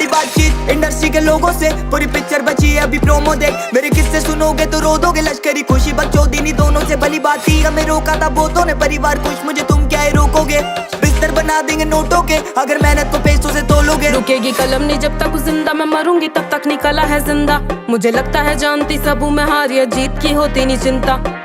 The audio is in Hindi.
बड़ी बातचीत इंडस्ट्री के लोगों से, पूरी पिक्चर बची है अभी प्रोमो देख। मेरे किस्से सुनोगे तो रो दोगे, लश्करी खुशी बकचोदी दोनों से भली बात थी। हमें रोका था बहुतों ने, परिवार खुश मुझे तुम क्या ही रोकोगे। बिस्तर बना देंगे नोटों के अगर मेहनत को पैसों से तोलोगे। रुकेगी कलम नहीं जब तक जिंदा, मैं मरूंगी तब तक निकला है जिंदा। मुझे लगता है जानती सब हूँ मैं, हार या जीत की होती नहीं चिंता।